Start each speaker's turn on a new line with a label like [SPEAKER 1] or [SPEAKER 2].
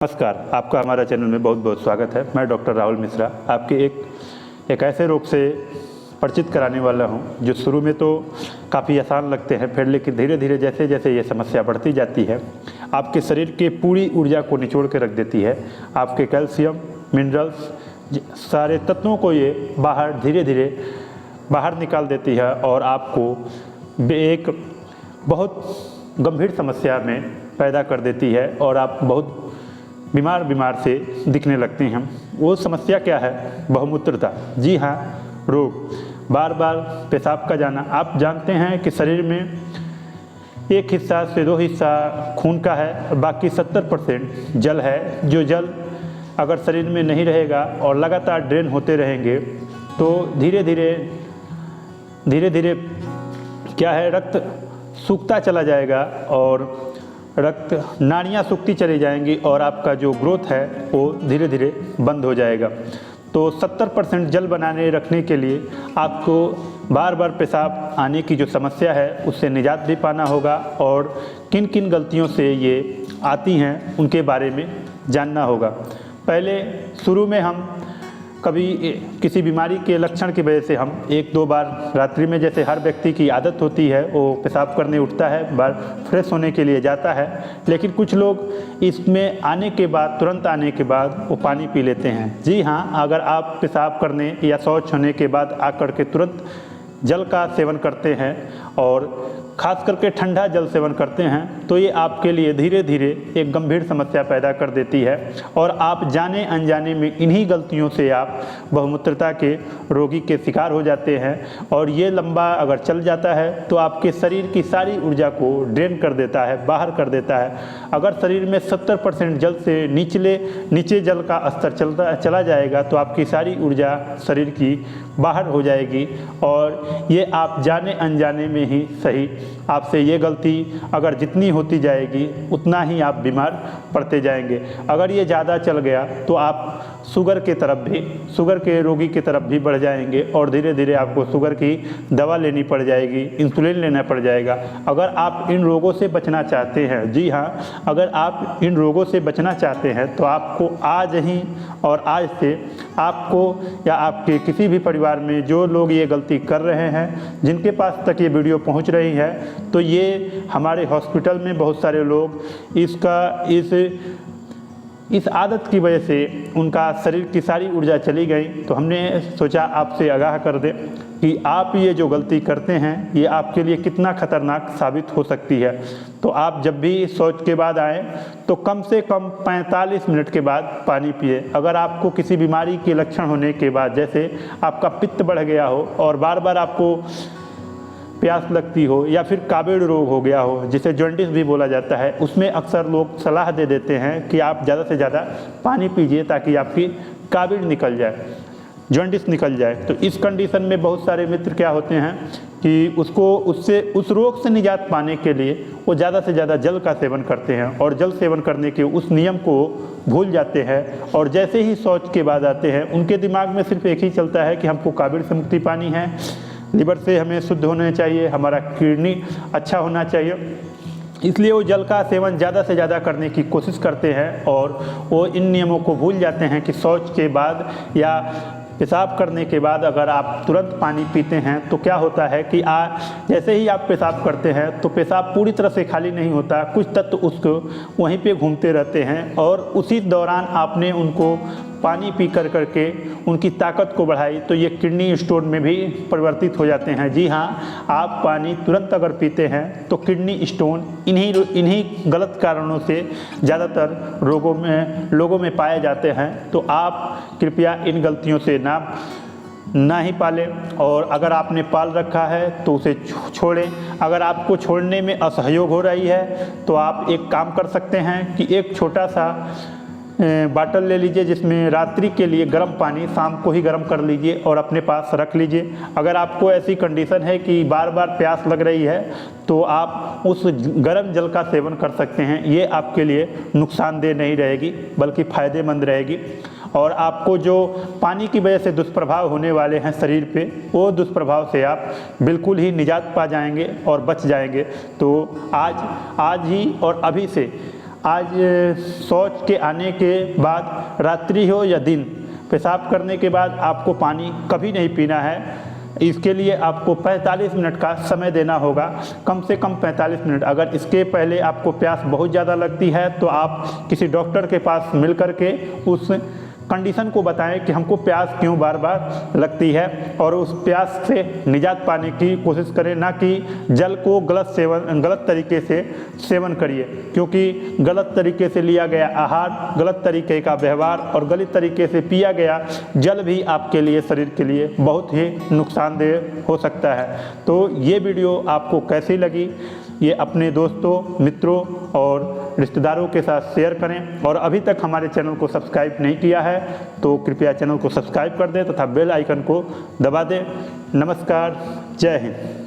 [SPEAKER 1] नमस्कार, आपका हमारा चैनल में बहुत बहुत स्वागत है। मैं डॉक्टर राहुल मिश्रा आपके एक ऐसे रोग से परिचित कराने वाला हूं जो शुरू में तो काफ़ी आसान लगते हैं, फिर लेकिन धीरे धीरे जैसे जैसे ये समस्या बढ़ती जाती है आपके शरीर के पूरी ऊर्जा को निचोड़ के रख देती है। आपके कैल्शियम, मिनरल्स, सारे तत्वों को ये धीरे धीरे बाहर निकाल देती है और आपको एक बहुत गंभीर समस्या में पैदा कर देती है और आप बहुत बीमार से दिखने लगते हैं। वो समस्या क्या है? बहुमूत्रता। जी हाँ, रोग, बार बार पेशाब का जाना। आप जानते हैं कि शरीर में एक हिस्सा से दो हिस्सा खून का है और बाकी 70% जल है। जो जल अगर शरीर में नहीं रहेगा और लगातार ड्रेन होते रहेंगे तो धीरे धीरे क्या है, रक्त सूखता चला जाएगा और रक्त नाड़ियाँ सूखती चली जाएंगी और आपका जो ग्रोथ है वो धीरे धीरे बंद हो जाएगा। तो 70% जल बनाने रखने के लिए आपको बार बार पेशाब आने की जो समस्या है उससे निजात भी पाना होगा और किन किन गलतियों से ये आती हैं उनके बारे में जानना होगा। पहले शुरू में हम कभी किसी बीमारी के लक्षण की वजह से हम एक दो बार रात्रि में, जैसे हर व्यक्ति की आदत होती है, वो पेशाब करने उठता है, बार फ्रेश होने के लिए जाता है, लेकिन कुछ लोग इसमें आने के बाद, तुरंत आने के बाद वो पानी पी लेते हैं। जी हाँ, अगर आप पेशाब करने या शौच होने के बाद आकर के तुरंत जल का सेवन करते हैं और खास करके ठंडा जल सेवन करते हैं तो ये आपके लिए धीरे धीरे एक गंभीर समस्या पैदा कर देती है और आप जाने अनजाने में इन्हीं गलतियों से आप बहुमूत्रता के रोगी के शिकार हो जाते हैं और ये लंबा अगर चल जाता है तो आपके शरीर की सारी ऊर्जा को ड्रेन कर देता है, बाहर कर देता है। अगर शरीर में 70% जल से नीचे जल का स्तर चला जाएगा तो आपकी सारी ऊर्जा शरीर की बाहर हो जाएगी और ये आप जाने अनजाने में ही सही, आपसे ये गलती अगर जितनी होती जाएगी उतना ही आप बीमार पड़ते जाएंगे। अगर ये ज़्यादा चल गया तो आप शुगर के रोगी की तरफ भी बढ़ जाएंगे और धीरे धीरे आपको शुगर की दवा लेनी पड़ जाएगी, इंसुलिन लेना पड़ जाएगा। अगर आप इन रोगों से बचना चाहते हैं, जी हाँ, अगर आप इन रोगों से बचना चाहते हैं तो आपको आज ही और आज से आपको या आपके किसी भी परिवार में जो लोग ये गलती कर रहे हैं, जिनके पास तक ये वीडियो पहुंच रही है, तो ये हमारे हॉस्पिटल में बहुत सारे लोग इस आदत की वजह से उनका शरीर की सारी ऊर्जा चली गई। तो हमने सोचा आपसे आगाह कर दें कि आप ये जो गलती करते हैं ये आपके लिए कितना खतरनाक साबित हो सकती है। तो आप जब भी शौच के बाद आएँ तो कम से कम 45 मिनट के बाद पानी पिए। अगर आपको किसी बीमारी के लक्षण होने के बाद, जैसे आपका पित्त बढ़ गया हो और बार बार आपको प्यास लगती हो या फिर काबिड़ रोग हो गया हो, जिसे जॉन्डिस भी बोला जाता है, उसमें अक्सर लोग सलाह दे देते हैं कि आप ज़्यादा से ज़्यादा पानी पीजिए ताकि आपकी काबिड़ निकल जाए, जॉन्डिस निकल जाए। तो इस कंडीशन में बहुत सारे मित्र क्या होते हैं कि उस रोग से निजात पाने के लिए वो ज़्यादा से ज़्यादा जल का सेवन करते हैं और जल सेवन करने के उस नियम को भूल जाते हैं और जैसे ही शौच के बाद आते हैं उनके दिमाग में सिर्फ एक ही चलता है कि हमको काबिड़ से मुक्ति पानी है, लिवर से हमें शुद्ध होना चाहिए, हमारा किडनी अच्छा होना चाहिए। इसलिए वो जल का सेवन ज़्यादा से ज़्यादा करने की कोशिश करते हैं और वो इन नियमों को भूल जाते हैं कि शौच के बाद या पेशाब करने के बाद अगर आप तुरंत पानी पीते हैं तो क्या होता है कि जैसे ही आप पेशाब करते हैं तो पेशाब पूरी तरह से खाली नहीं होता, कुछ तत्व उसको वहीं पे घूमते रहते हैं और उसी दौरान आपने उनको पानी पी करके उनकी ताकत को बढ़ाई तो ये किडनी स्टोन में भी परिवर्तित हो जाते हैं। जी हाँ, आप पानी तुरंत अगर पीते हैं तो किडनी स्टोन इन्हीं गलत कारणों से ज़्यादातर लोगों में पाए जाते हैं। तो आप कृपया इन गलतियों से ना ही पालें और अगर आपने पाल रखा है तो उसे छोड़ें। अगर आपको छोड़ने में असहयोग हो रही है तो आप एक काम कर सकते हैं कि एक छोटा सा बाटल ले लीजिए जिसमें रात्रि के लिए गर्म पानी शाम को ही गर्म कर लीजिए और अपने पास रख लीजिए। अगर आपको ऐसी कंडीशन है कि बार बार प्यास लग रही है तो आप उस गर्म जल का सेवन कर सकते हैं। ये आपके लिए नुकसानदेह नहीं रहेगी बल्कि फ़ायदेमंद रहेगी और आपको जो पानी की वजह से दुष्प्रभाव होने वाले हैं शरीर पे, वो दुष्प्रभाव से आप बिल्कुल ही निजात पा जाएंगे और बच जाएंगे। तो आज ही और अभी से आज शौच के आने के बाद रात्रि हो या दिन, पेशाब करने के बाद आपको पानी कभी नहीं पीना है। इसके लिए आपको 45 मिनट का समय देना होगा, कम से कम 45 मिनट। अगर इसके पहले आपको प्यास बहुत ज़्यादा लगती है तो आप किसी डॉक्टर के पास मिल कर के उस कंडीशन को बताएं कि हमको प्यास क्यों बार बार लगती है, और उस प्यास से निजात पाने की कोशिश करें, ना कि जल को गलत तरीके से सेवन करिए, क्योंकि गलत तरीके से लिया गया आहार, गलत तरीके का व्यवहार और गलत तरीके से पिया गया जल भी आपके लिए, शरीर के लिए बहुत ही नुकसानदेह हो सकता है। तो ये वीडियो आपको कैसी लगी ये अपने दोस्तों, मित्रों और रिश्तेदारों के साथ शेयर करें, और अभी तक हमारे चैनल को सब्सक्राइब नहीं किया है तो कृपया चैनल को सब्सक्राइब कर दें तथा बेल आइकन को दबा दें। नमस्कार, जय हिंद।